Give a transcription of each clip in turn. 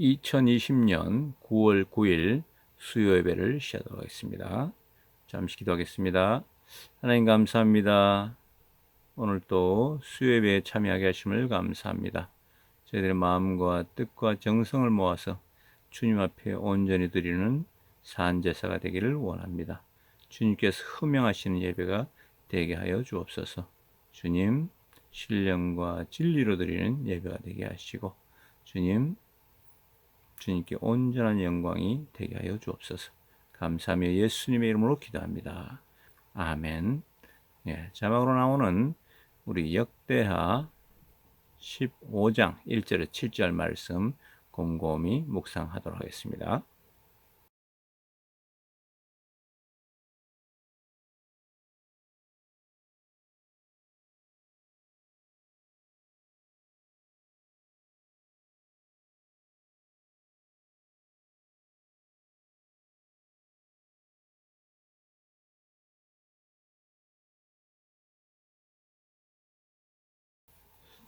2020년 9월 9일 수요 예배를 시작하도록 하겠습니다. 잠시 기도하겠습니다. 하나님 감사합니다. 오늘 또 수요 예배에 참여하게 하심을 감사합니다. 저희들의 마음과 뜻과 정성을 모아서 주님 앞에 온전히 드리는 산제사가 되기를 원합니다. 주님께서 흠명하시는 예배가 되게 하여 주옵소서. 주님, 신령과 진리로 드리는 예배가 되게 하시고 주님께 온전한 영광이 되게 하여 주옵소서. 감사하며 예수님의 이름으로 기도합니다. 아멘. 예, 자막으로 나오는 우리 역대하 15장 1절에 7절 말씀 곰곰이 묵상하도록 하겠습니다.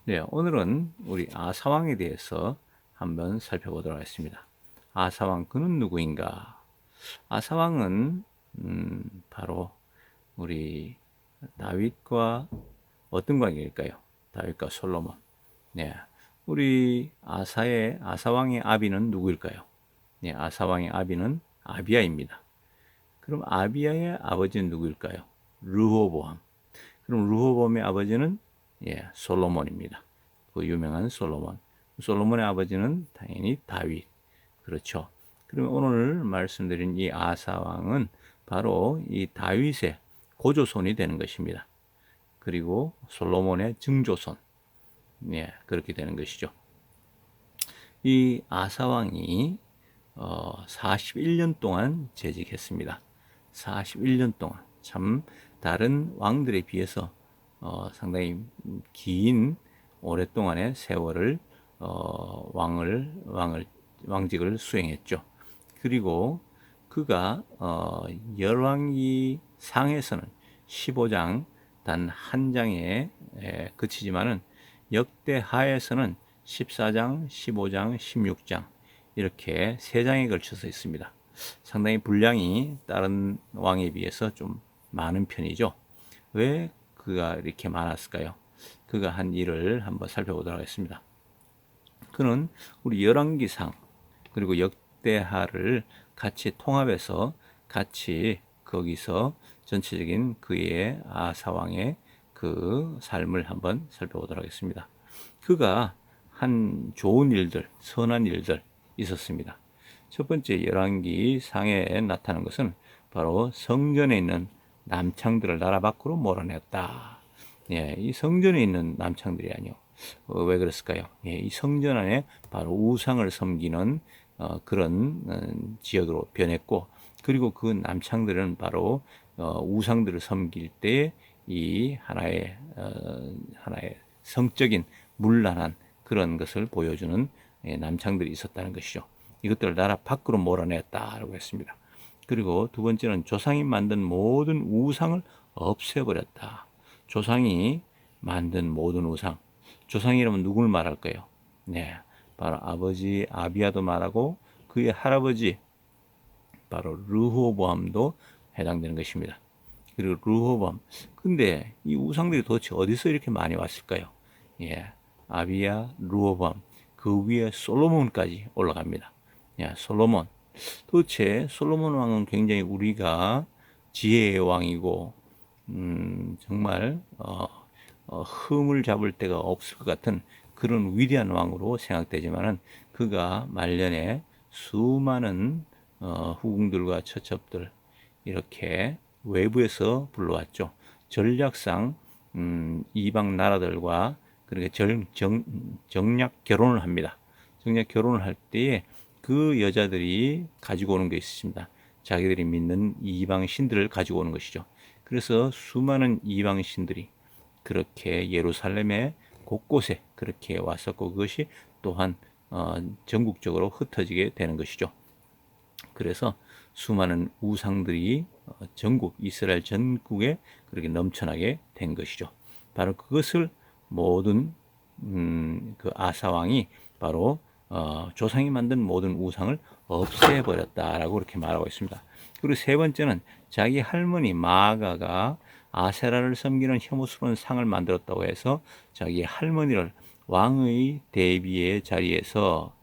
네, 오늘은 우리 아사왕에 대해서 한번 살펴보도록 하겠습니다. 아사왕 그는 누구인가? 아사왕은 바로 우리 다윗과 어떤 관계일까요? 다윗과 솔로몬. 네, 우리 아사왕의 아비는 누구일까요? 네, 아사왕의 아비는 아비야입니다. 그럼 아비야의 아버지는 누구일까요? 르호보암. 그럼 르호보암의 아버지는 솔로몬입니다. 그 유명한 솔로몬. 솔로몬의 아버지는 당연히 다윗. 그렇죠. 그러면 오늘 말씀드린 이 아사 왕은 바로 이 다윗의 고조손이 되는 것입니다. 그리고 솔로몬의 증조손. 그렇게 되는 것이죠. 이 아사 왕이 41년 동안 재직했습니다. 41년 동안 참 다른 왕들에 비해서 상당히 긴 오랫동안의 세월을 왕직을 수행했죠. 그리고 그가 열왕기 상에서는 15장 단 한 장에 그치지만은 역대하에서는 14장, 15장, 16장 이렇게 세 장에 걸쳐서 있습니다. 상당히 분량이 다른 왕에 비해서 좀 많은 편이죠. 왜 그가 이렇게 많았을까요? 그가 한 일을 한번 살펴보도록 하겠습니다. 그는 우리 열왕기상 그리고 역대하를 같이 통합해서 같이 거기서 전체적인 그의 아사왕의 그 삶을 한번 살펴보도록 하겠습니다. 그가 한 좋은 일들, 선한 일들 있었습니다. 첫 번째 열왕기 상에 나타난 것은 바로 성전에 있는 남창들을 나라 밖으로 몰아냈다. 이 성전에 있는 남창들이 아니요. 왜 그랬을까요? 이 성전 안에 바로 우상을 섬기는 그런 지역으로 변했고, 그리고 그 남창들은 바로 우상들을 섬길 때 이 하나의 성적인 문란한 그런 것을 보여주는 남창들이 있었다는 것이죠. 이것들을 나라 밖으로 몰아냈다라고 했습니다. 그리고 두 번째는 조상이 만든 모든 우상을 없애버렸다. 조상이 만든 모든 우상. 조상이라면 누굴 말할까요? 네, 바로 아버지 아비야도 말하고 그의 할아버지 바로 르호보암도 해당되는 것입니다. 그리고 르호보암. 근데 이 우상들이 도대체 어디서 이렇게 많이 왔을까요? 아비야, 르호보암. 그 위에 솔로몬까지 올라갑니다. 솔로몬. 도대체 솔로몬 왕은 굉장히 우리가 지혜의 왕이고 정말 흠을 잡을 데가 없을 것 같은 그런 위대한 왕으로 생각되지만은 그가 말년에 수많은 후궁들과 처첩들 이렇게 외부에서 불러왔죠. 전략상 이방 나라들과 그렇게 정략 결혼을 합니다. 정략 결혼을 할 때에 그 여자들이 가지고 오는 게 있습니다. 자기들이 믿는 이방 신들을 가지고 오는 것이죠. 그래서 수많은 이방 신들이 그렇게 예루살렘의 곳곳에 그렇게 왔었고 그것이 또한 전국적으로 흩어지게 되는 것이죠. 그래서 수많은 우상들이 전국 이스라엘 전국에 그렇게 넘쳐나게 된 것이죠. 바로 그것을 모든 그 아사 왕이 바로 조상이 만든 모든 우상을 없애버렸다라고 그렇게 말하고 있습니다. 그리고 세 번째는 자기 할머니 마아가가 아세라를 섬기는 혐오스러운 상을 만들었다고 해서 자기 할머니를 왕의 대비의 자리에서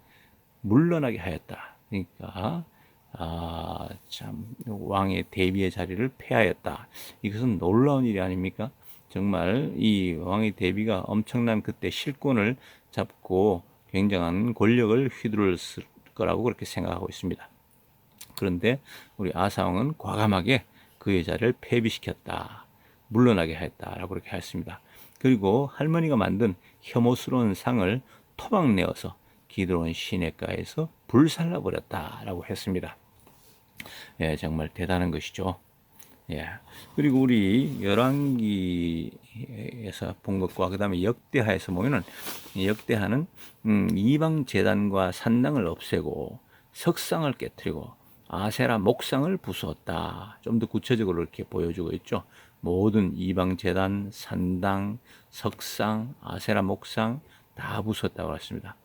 물러나게 하였다. 그러니까 참 왕의 대비의 자리를 폐하였다. 이것은 놀라운 일이 아닙니까? 정말 이 왕의 대비가 엄청난 그때 실권을 잡고 굉장한 권력을 휘두르을 거라고 그렇게 생각하고 있습니다. 그런데 우리 아사왕은 과감하게 그 여자를 폐비시켰다. 물러나게 했다라고 그렇게 했습니다. 그리고 할머니가 만든 혐오스러운 상을 토막내어서 기드론 시내가에서 불살라 버렸다라고 했습니다. 예, 정말 대단한 것이죠. 예. 그리고 우리 열왕기에서 본 것과 그다음에 역대하에서 보면은 역대하는 이방 제단과 산당을 없애고 석상을 깨뜨리고 아세라 목상을 부수었다. 좀 더 구체적으로 이렇게 보여주고 있죠. 모든 이방 제단, 산당, 석상, 아세라 목상 다 부수었다고 했습니다.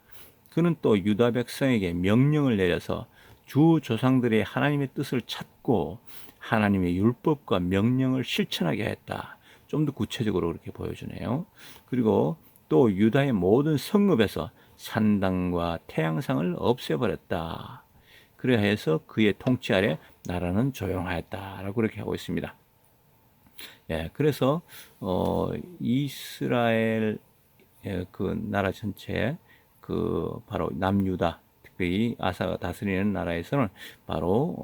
그는 또 유다 백성에게 명령을 내려서 주 조상들의 하나님의 뜻을 찾고 하나님의 율법과 명령을 실천하게 했다. 좀 더 구체적으로 그렇게 보여주네요. 그리고 또 유다의 모든 성읍에서 산당과 태양상을 없애버렸다. 그래야 해서 그의 통치 아래 나라는 조용하였다라고 그렇게 하고 있습니다. 예, 그래서 이스라엘 그 나라 전체 그 바로 남유다 특별히 아사가 다스리는 나라에서는 바로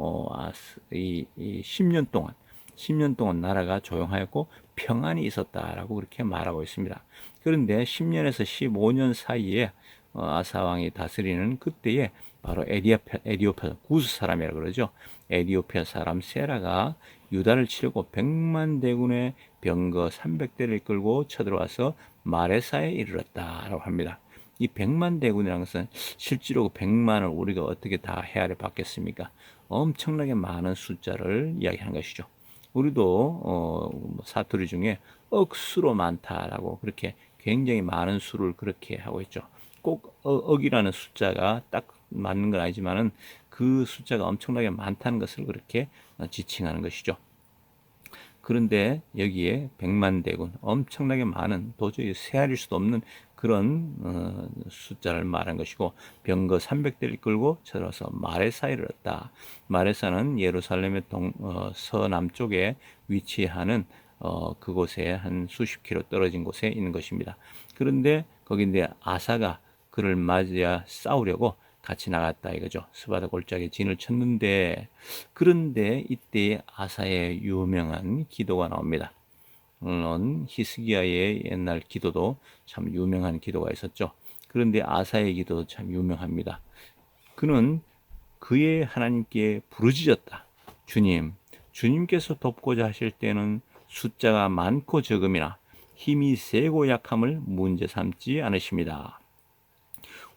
이 10년 동안 나라가 조용하였고 평안이 있었다라고 그렇게 말하고 있습니다. 그런데 10년에서 15년 사이에 아사 왕이 다스리는 그때에 바로 에디오피아 구스 사람이라고 그러죠. 에디오피아 사람 세라가 유다를 치려고 100만 대군의 병거 300대를 이끌고 쳐들어와서 마레사에 이르렀다라고 합니다. 이 100만 대군이라는 것은 실제로 100만을 우리가 어떻게 다 헤아려 봤겠습니까? 엄청나게 많은 숫자를 이야기하는 것이죠. 우리도 사투리 중에 억수로 많다라고 그렇게 굉장히 많은 수를 그렇게 하고 있죠. 꼭 억이라는 숫자가 딱 맞는 건 아니지만은 그 숫자가 엄청나게 많다는 것을 그렇게 지칭하는 것이죠. 그런데 여기에 100만 대군, 엄청나게 많은 도저히 세알릴 수도 없는 그런 숫자를 말한 것이고 병거 300대를 끌고 쳐들어서 마레사에 이르렀다. 마레사는 예루살렘의 서남쪽에 위치하는 그곳에 한 수십 킬로 떨어진 곳에 있는 것입니다. 그런데 거기인데 아사가 그를 맞이야 싸우려고 같이 나갔다 이거죠. 스바다 골짜기에 진을 쳤는데 그런데 이때 아사의 유명한 기도가 나옵니다. 물론 히스기야의 옛날 기도도 참 유명한 기도가 있었죠. 그런데 아사의 기도도 참 유명합니다. 그는 그의 하나님께 부르짖었다. 주님께서 돕고자 하실 때는 숫자가 많고 적음이나 힘이 세고 약함을 문제 삼지 않으십니다.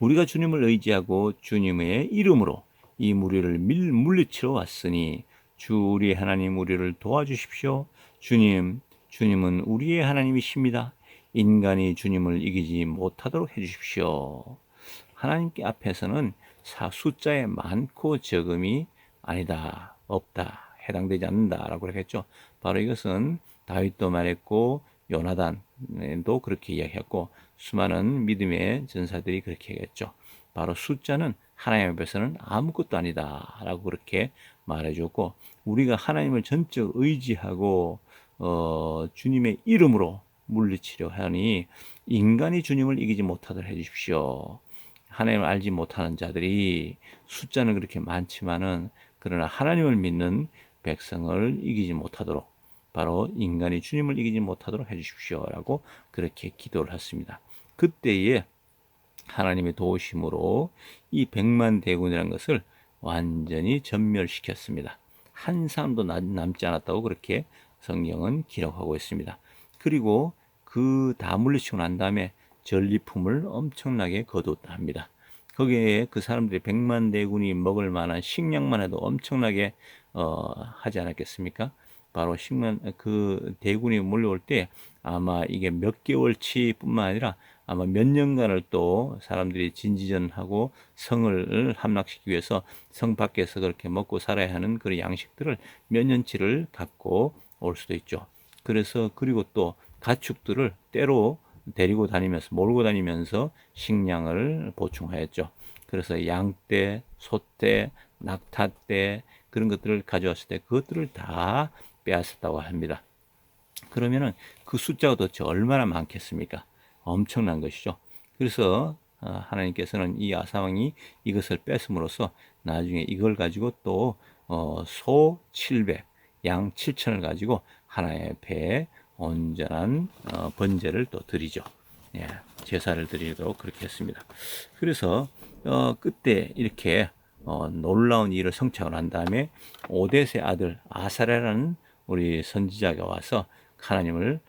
우리가 주님을 의지하고 주님의 이름으로 이 무리를 물리치러 왔으니 주 우리의 하나님 우리를 도와주십시오. 주님은 우리의 하나님이십니다. 인간이 주님을 이기지 못하도록 해주십시오. 하나님께 앞에서는 숫자에 많고 적음이 아니다, 없다, 해당되지 않는다라고 그랬죠. 바로 이것은 다윗도 말했고 요나단도 그렇게 이야기했고 수많은 믿음의 전사들이 그렇게 얘기했죠. 바로 숫자는 하나님 앞에서는 아무것도 아니다라고 그렇게 말해줬고 우리가 하나님을 전적 의지하고 주님의 이름으로 물리치려 하니 인간이 주님을 이기지 못하도록 해주십시오. 하나님을 알지 못하는 자들이 숫자는 그렇게 많지만은 그러나 하나님을 믿는 백성을 이기지 못하도록 바로 인간이 주님을 이기지 못하도록 해주십시오라고 그렇게 기도를 했습니다. 그때에 하나님의 도우심으로 이 100만 대군이라는 것을 완전히 전멸시켰습니다. 한 사람도 남지 않았다고 그렇게 성경은 기록하고 있습니다. 그리고 그 다 물리치고 난 다음에 전리품을 엄청나게 거두었다 합니다. 거기에 그 사람들이 100만 대군이 먹을 만한 식량만 해도 엄청나게 하지 않았겠습니까? 바로 그 대군이 몰려올 때 아마 이게 몇 개월치뿐만 아니라 아마 몇 년간을 또 사람들이 진지전하고 성을 함락시키기 위해서 성 밖에서 그렇게 먹고 살아야 하는 그런 양식들을 몇 년치를 갖고 올 수도 있죠. 그래서 그리고 또 가축들을 때로 데리고 다니면서 몰고 다니면서 식량을 보충하였죠. 그래서 양떼, 소떼, 낙타떼 그런 것들을 가져왔을 때 그것들을 다 빼앗았다고 합니다. 그러면은 그 숫자가 도대체 얼마나 많겠습니까? 엄청난 것이죠. 그래서 하나님께서는 이 아사왕이 이것을 뺏음으로써 나중에 이걸 가지고 또 소 700, 양 7천을 가지고 하나님의 배에 온전한 번제를 또 드리죠. 예, 제사를 드리도록 그렇게 했습니다. 그래서 그때 이렇게 놀라운 일을 성취하고 난 다음에 오뎃의 아들 아사랴라는 우리 선지자가 와서 하나님을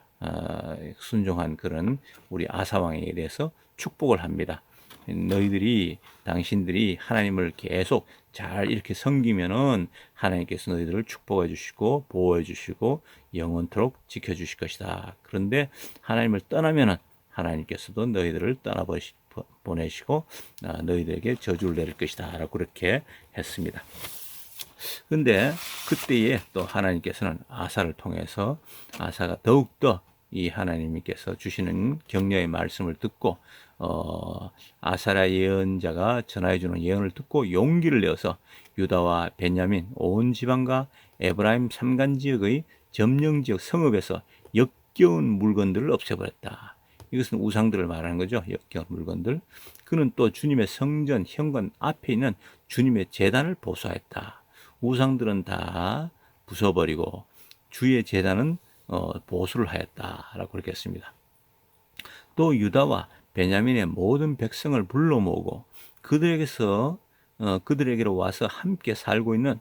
순종한 그런 우리 아사왕에 대해서 축복을 합니다. 너희들이 당신들이 하나님을 계속 잘 이렇게 섬기면은 하나님께서 너희들을 축복해 주시고 보호해 주시고 영원토록 지켜 주실 것이다. 그런데 하나님을 떠나면은 하나님께서도 너희들을 떠나 보내시고 너희들에게 저주를 내릴 것이다. 라고 그렇게 했습니다. 근데 그때에 또 하나님께서는 아사를 통해서 아사가 더욱더 이 하나님께서 주시는 격려의 말씀을 듣고 아사랴 예언자가 전하여주는 예언을 듣고 용기를 내어서 유다와 베냐민 온 지방과 에브라임 삼간 지역의 점령지역 성읍에서 역겨운 물건들을 없애버렸다. 이것은 우상들을 말하는 거죠. 역겨운 물건들. 그는 또 주님의 성전 현관 앞에 있는 주님의 제단을 보수하였다. 우상들은 다 부숴버리고 주의 제단은 보수를 하였다라고 그렇게 했습니다. 또 유다와 베냐민의 모든 백성을 불러 모으고 그들에게로 와서 함께 살고 있는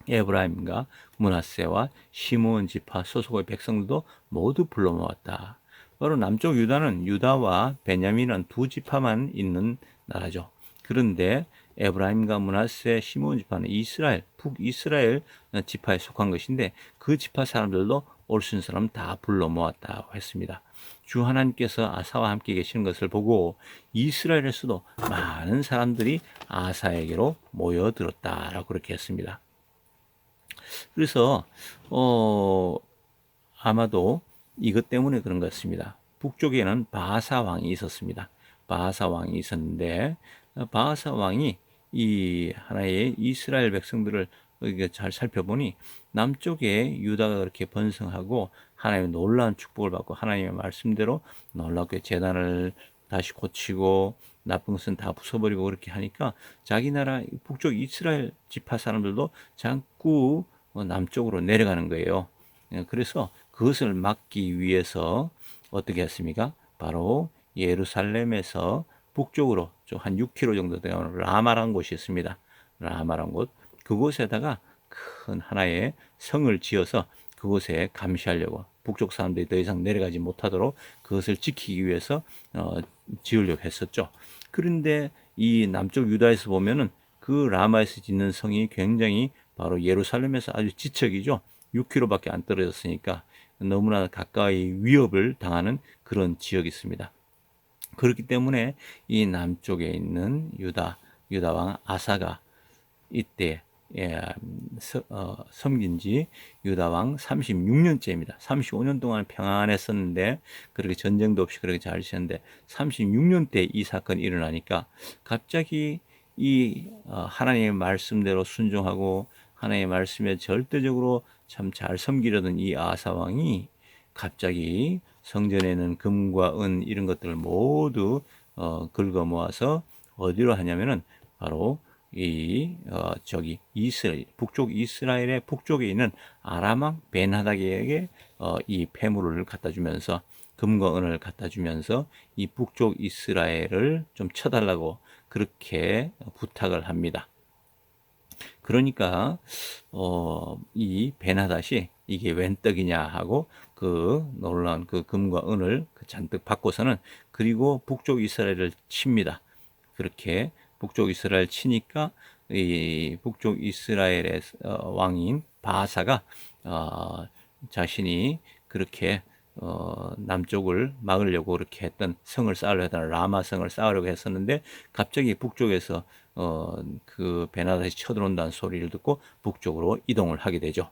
에브라임과 므낫세와 시므온 지파 소속의 백성들도 모두 불러 모았다. 바로 남쪽 유다는 유다와 베냐민은 두 지파만 있는 나라죠. 그런데 에브라임과 므낫세, 시므온 지파는 이스라엘, 북이스라엘 지파에 속한 것인데 그 지파 사람들도 올 수 있는 사람 다 불러 모았다고 했습니다. 주 하나님께서 아사와 함께 계시는 것을 보고 이스라엘에서도 많은 사람들이 아사에게로 모여들었다라고 그렇게 했습니다. 그래서 아마도 이것 때문에 그런 것 같습니다. 북쪽에는 바하사 왕이 있었습니다. 바하사 왕이 있었는데 바하사 왕이 이 하나의 이스라엘 백성들을 잘 살펴보니 남쪽에 유다가 그렇게 번성하고 하나님의 놀라운 축복을 받고 하나님의 말씀대로 놀랍게 제단을 다시 고치고 나쁜 것은 다 부숴버리고 그렇게 하니까 자기 나라 북쪽 이스라엘 지파 사람들도 자꾸 남쪽으로 내려가는 거예요. 그래서 그것을 막기 위해서 어떻게 했습니까? 바로 예루살렘에서 북쪽으로 한 6km 정도 되는 라마라는 곳이 있습니다. 라마라는 곳. 그곳에다가 큰 하나의 성을 지어서 그곳에 감시하려고 북쪽 사람들이 더 이상 내려가지 못하도록 그것을 지키기 위해서 지으려고 했었죠. 그런데 이 남쪽 유다에서 보면은 그 라마에서 짓는 성이 굉장히 바로 예루살렘에서 아주 지척이죠. 6km밖에 안 떨어졌으니까 너무나 가까이 위협을 당하는 그런 지역이 있습니다. 그렇기 때문에 이 남쪽에 있는 유다 왕 아사가 이때 섬긴 지 유다 왕 36년째입니다. 35년 동안 평안했었는데 그렇게 전쟁도 없이 그렇게 잘 지냈는데 36년 때 이 사건이 일어나니까 갑자기 이 하나님의 말씀대로 순종하고 하나님의 말씀에 절대적으로 참 잘 섬기려던 이 아사 왕이 갑자기 성전에는 금과 은 이런 것들을 모두 긁어 모아서 어디로 하냐면은 바로 저기 이스라엘 북쪽 이스라엘의 북쪽에 있는 아람 벤하닥에게 이 폐물을 갖다 주면서 금과 은을 갖다 주면서 이 북쪽 이스라엘을 좀 쳐달라고 그렇게 부탁을 합니다. 그러니까 이 벤하닷이 이게 웬 떡이냐 하고 그 놀라운 그 금과 은을 잔뜩 받고서는 그리고 북쪽 이스라엘을 칩니다. 그렇게 북쪽 이스라엘 치니까 이 북쪽 이스라엘의 왕인 바하사가 자신이 그렇게 남쪽을 막으려고 그렇게 했던 성을 쌓으려고 했던 라마성을 쌓으려고 했었는데 갑자기 북쪽에서 그 베나다시 쳐들어온다는 소리를 듣고 북쪽으로 이동을 하게 되죠.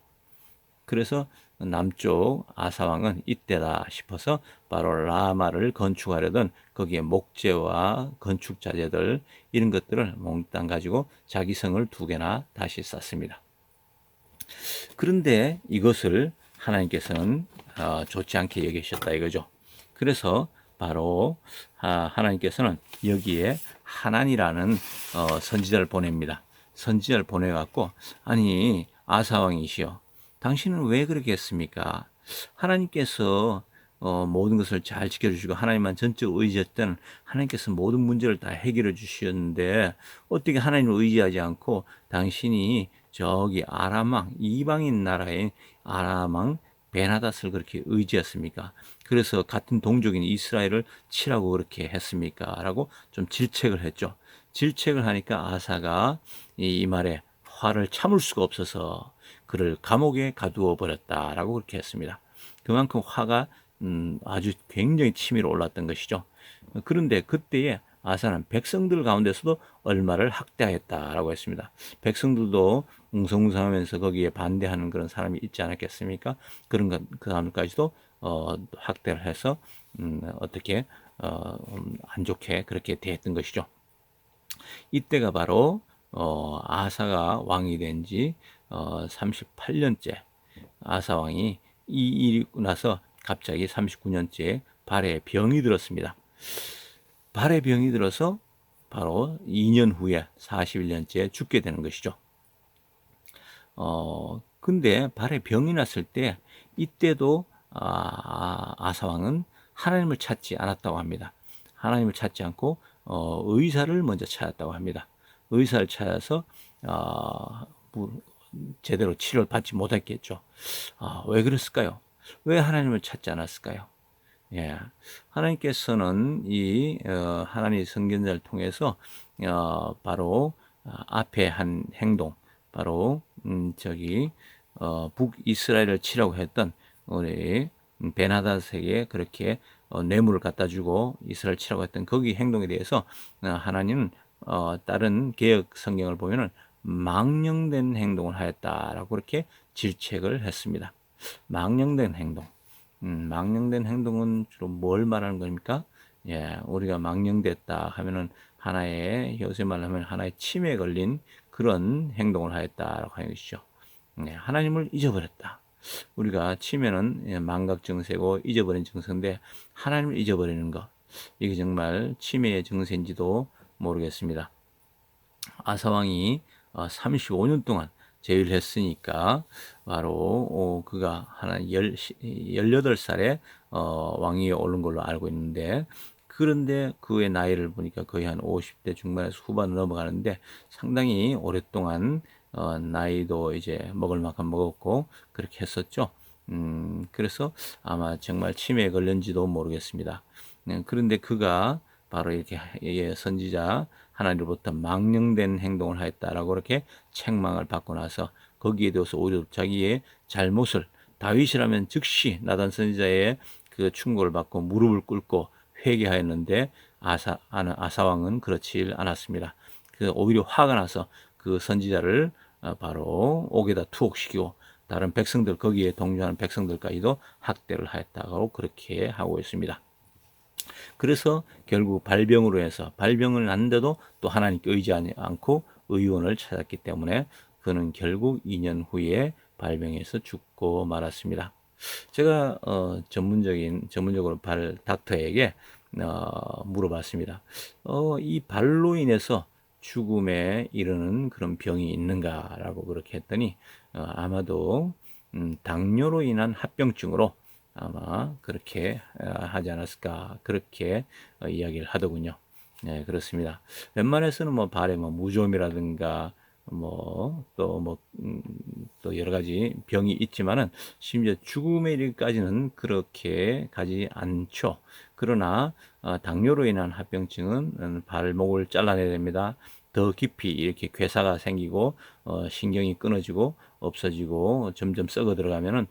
그래서 남쪽 아사왕은 이때다 싶어서 바로 라마를 건축하려던 거기에 목재와 건축 자재들 이런 것들을 몽땅 가지고 자기 성을 2개나 다시 쌓습니다. 그런데 이것을 하나님께서는 좋지 않게 여기셨다 이거죠. 그래서 바로 하나님께서는 여기에 하난이라는 선지자를 보냅니다. 선지자를 보내갖고 아니 아사왕이시여 당신은 왜 그렇게 했습니까? 하나님께서 모든 것을 잘 지켜주시고 하나님만 전적 의지했던 하나님께서 모든 문제를 다 해결해 주셨는데 어떻게 하나님을 의지하지 않고 당신이 저기 아람왕 이방인 나라의 아람왕 베나닷을 그렇게 의지했습니까? 그래서 같은 동족인 이스라엘을 치라고 그렇게 했습니까? 라고 좀 질책을 했죠. 질책을 하니까 아사가 이 말에 화를 참을 수가 없어서 그를 감옥에 가두어 버렸다라고 그렇게 했습니다. 그만큼 화가 아주 굉장히 치밀어 올랐던 것이죠. 그런데 그때에 아사는 백성들 가운데서도 얼마를 학대했다라고 했습니다. 백성들도 웅성웅성하면서 거기에 반대하는 그런 사람이 있지 않았겠습니까? 그런 그 사람까지도 학대를 해서 어떻게 안 좋게 그렇게 대했던 것이죠. 이때가 바로 아사가 왕이 된 지 38년째 아사 왕이 이 일이 나서 갑자기 39년째 발에 병이 들었습니다. 발에 병이 들어서 바로 2년 후에 41년째 죽게 되는 것이죠. 근데 발에 병이 났을 때 이때도 아사 왕은 하나님을 찾지 않았다고 합니다. 하나님을 찾지 않고 의사를 먼저 찾았다고 합니다. 의사를 찾아서 제대로 치료를 받지 못했겠죠. 왜 그랬을까요? 왜 하나님을 찾지 않았을까요? 예, 하나님께서는 이 하나님의 선견자를 통해서 바로 앞에 한 행동, 바로 저기 북이스라엘을 치라고 했던 우리 베나닷에게 그렇게 뇌물을 갖다 주고 이스라엘 치라고 했던 거기 행동에 대해서 하나님은 다른 개혁 성경을 보면은 망령된 행동을 하였다라고 그렇게 질책을 했습니다. 망령된 행동. 망령된 행동은 주로 뭘 말하는 겁니까? 예, 우리가 망령됐다 하면은 하나의 요새 말하면 하나의 침에 걸린 그런 행동을 하였다라고 하는 것이죠. 예, 하나님을 잊어버렸다. 우리가 치매는 망각 증세고 잊어버린 증세인데 하나님을 잊어버리는 것 이게 정말 치매의 증세인지도 모르겠습니다. 아사왕이 35년 동안 제위를 했으니까 바로 그가 하나 18살에 왕위에 오른 걸로 알고 있는데 그런데 그의 나이를 보니까 거의 한 50대 중반에서 후반으로 넘어가는데 상당히 오랫동안 나이도 이제 먹을 만큼 먹었고 그렇게 했었죠. 그래서 아마 정말 치매에 걸렸는지도 모르겠습니다. 그런데 그가 바로 이렇게 선지자 하나님으로부터 망령된 행동을 하였다라고 이렇게 책망을 받고 나서 거기에 대해서 오히려 자기의 잘못을 다윗이라면 즉시 나단 선지자의 그 충고를 받고 무릎을 꿇고 회개하였는데 아사 왕은 그렇지 않았습니다. 그 오히려 화가 나서 그 선지자를 바로 옥에다 투옥시키고 다른 백성들 거기에 동조하는 백성들까지도 학대를 하였다고 그렇게 하고 있습니다. 그래서 결국 발병으로 해서 발병을 났는데도 또 하나님께 의지하지 않고 의원을 찾았기 때문에 그는 결국 2년 후에 발병해서 죽고 말았습니다. 제가 전문적으로 닥터에게 물어봤습니다. 이 발로 인해서 죽음에 이르는 그런 병이 있는가라고 그렇게 했더니 아마도 당뇨로 인한 합병증으로 아마 그렇게 하지 않았을까 그렇게 이야기를 하더군요. 네, 그렇습니다. 웬만해서는 뭐 발에 뭐 무좀이라든가 뭐 또 여러 가지 병이 있지만은 심지어 죽음에 이르기까지는 그렇게 가지 않죠. 그러나 당뇨로 인한 합병증은 발목을 잘라내야 됩니다. 더 깊이 이렇게 괴사가 생기고 신경이 끊어지고 없어지고 점점 썩어 들어가면은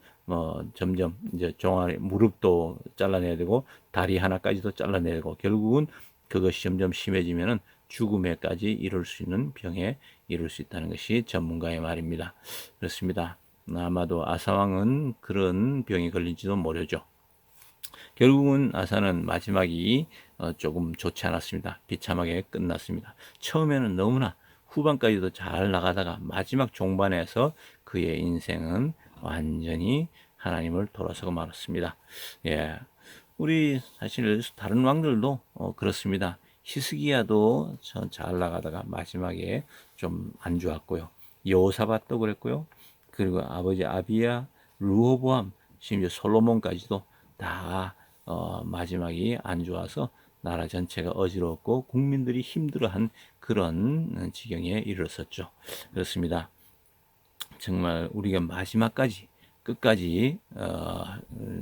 점점 이제 종아리 무릎도 잘라내야 되고 다리 하나까지도 잘라내야 되고 결국은 그것이 점점 심해지면은 죽음에까지 이룰 수 있는 병에 이룰 수 있다는 것이 전문가의 말입니다. 그렇습니다. 아마도 아사왕은 그런 병이 걸린지도 모르죠. 결국은 아사는 마지막이 조금 좋지 않았습니다. 비참하게 끝났습니다. 처음에는 너무나 후반까지도 잘 나가다가 마지막 종반에서 그의 인생은 완전히 하나님을 돌아서고 말았습니다. 예, 우리 사실 다른 왕들도 그렇습니다. 히스기야도 잘 나가다가 마지막에 좀 안 좋았고요. 여호사밧도 그랬고요. 그리고 아버지 아비야, 르호보암, 심지어 솔로몬까지도 다 마지막이 안 좋아서 나라 전체가 어지러웠고 국민들이 힘들어한 그런 지경에 이르렀었죠. 그렇습니다. 정말 우리가 마지막까지 끝까지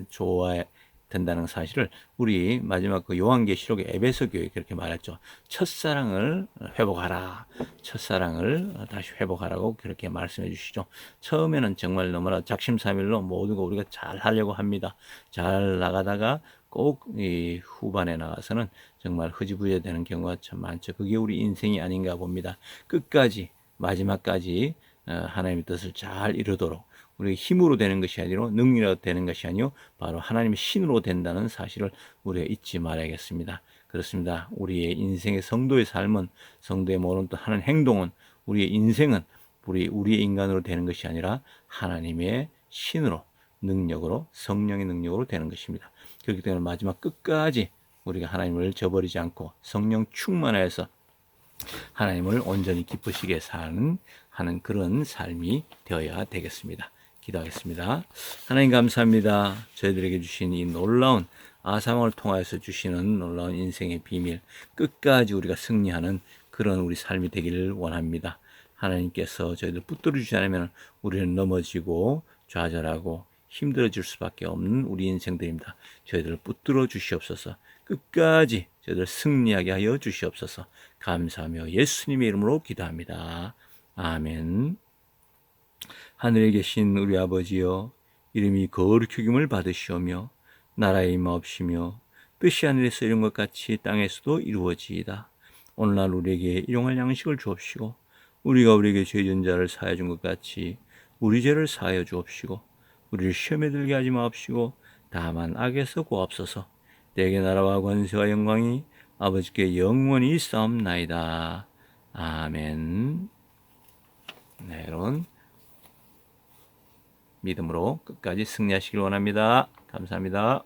좋아야 된다는 사실을 우리 마지막 그 요한계시록의 에베소 교회 그렇게 말했죠. 첫사랑을 회복하라. 첫사랑을 다시 회복하라고 그렇게 말씀해 주시죠. 처음에는 정말 너무나 작심삼일로 모든 거 우리가 잘 하려고 합니다. 잘 나가다가 꼭 이 후반에 나가서는 정말 흐지부지 되는 경우가 참 많죠. 그게 우리 인생이 아닌가 봅니다. 끝까지 마지막까지 하나님의 뜻을 잘 이루도록 우리 힘으로 되는 것이 아니라 능력으로 되는 것이 아니요 바로 하나님의 신으로 된다는 사실을 우리가 잊지 말아야겠습니다. 그렇습니다. 우리의 인생의 성도의 삶은 성도의 모든 또 하는 행동은 우리의 인생은 우리의 인간으로 되는 것이 아니라 하나님의 신으로 능력으로 성령의 능력으로 되는 것입니다. 그렇기 때문에 마지막 끝까지 우리가 하나님을 저버리지 않고 성령 충만하여서 하나님을 온전히 기쁘시게 하는 그런 삶이 되어야 되겠습니다. 기도하겠습니다. 하나님 감사합니다. 저희들에게 주신 이 놀라운 아상을 통하여서 주시는 놀라운 인생의 비밀, 끝까지 우리가 승리하는 그런 우리 삶이 되기를 원합니다. 하나님께서 저희들 붙들어 주지 않으면 우리는 넘어지고 좌절하고 힘들어질 수밖에 없는 우리 인생들입니다. 저희들을 붙들어 주시옵소서. 끝까지 저희들 승리하게 하여 주시옵소서. 감사하며 예수님의 이름으로 기도합니다. 아멘. 하늘에 계신 우리 아버지여, 이름이 거룩히 여김을 받으시오며 나라의 임하옵시며 뜻이 하늘에서 이룬 것 같이 땅에서도 이루어지이다. 오늘날 우리에게 일용할 양식을 주옵시고 우리가 우리에게 죄 지은 자를 사하여 준 것 같이 우리 죄를 사하여 주옵시고 우리를 시험에 들게 하지 마옵시고 다만 악에서 구하옵소서. 내게 나라와 권세와 영광이 아버지께 영원히 있사옵나이다. 아멘. 네, 여러분 믿음으로 끝까지 승리하시길 원합니다. 감사합니다.